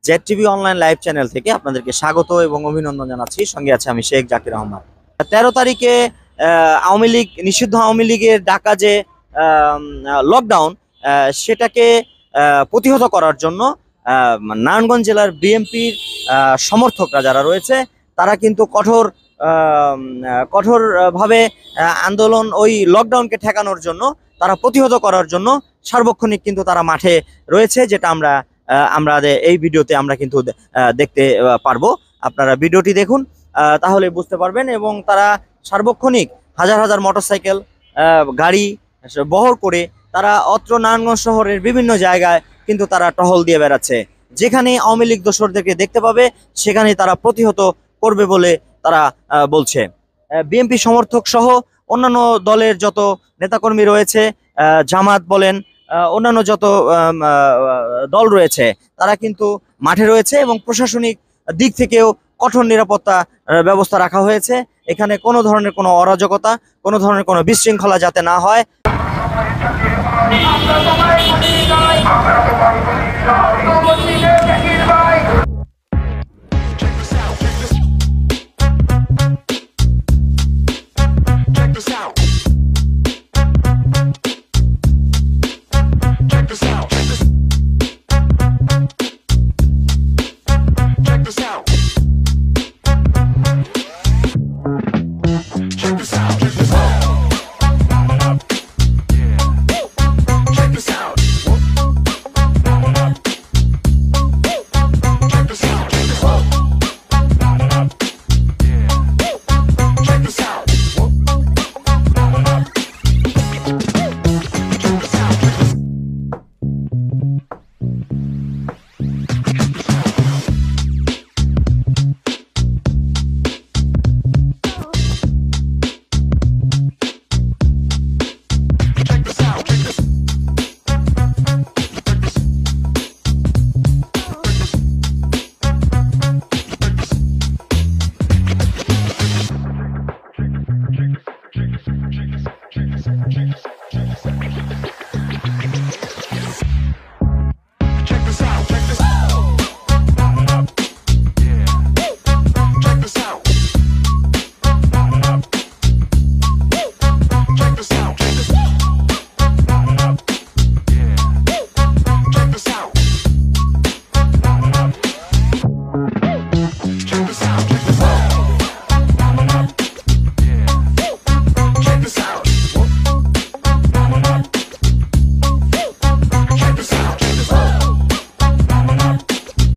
Z TV online live channel থেকে আপনাদেরকে স্বাগত এবং অভিনন্দন জানাচ্ছি। সঙ্গে আছে আমি শেখ জাকির আহমদ। 13 তারিখে আওয়ামী লীগ, নিষিদ্ধ আওয়ামী লীগের ডাকা যে লকডাউন, সেটাকে প্রতিহত করার জন্য নারায়ণগঞ্জ জেলার বিএনপির সমর্থকরা যারা রয়েছে তারা কিন্তু কঠোর ভাবে আন্দোলন, ওই লকডাউনকে ঠেকানোর জন্য, তারা প্রতিহত করার জন্য সার্বক্ষণিক কিন্তু তারা মাঠে রয়েছে, যেটা আমরা এই ভিডিওতে আমরা কিন্তু দেখতে পারবো। আপনারা ভিডিওটি দেখুন, তাহলে বুঝতে পারবেন। এবং তারা সার্বক্ষণিক হাজার হাজার মোটরসাইকেল, গাড়ি বহর করে তারা অত্র নারায়ণগঞ্জ শহরের বিভিন্ন জায়গায় কিন্তু তারা টহল দিয়ে বেড়াচ্ছে। যেখানে আওয়ামী লীগ দোসরদেরকে দেখতে পাবে সেখানে তারা প্রতিহত করবে বলে তারা বলছে। বিএনপি সমর্থক সহ অন্যান্য দলের যত নেতাকর্মী রয়েছে, জামাত বলেন, অন্যান্য যত দল রয়েছে, তারা কিন্তু মাঠে রয়েছে এবং প্রশাসনিক দিক থেকেও কঠোর নিরাপত্তা ব্যবস্থা রাখা হয়েছে। এখানে কোনো ধরনের কোনো অরাজকতা, কোনো ধরনের কোনো বিশৃঙ্খলা যাতে না হয়।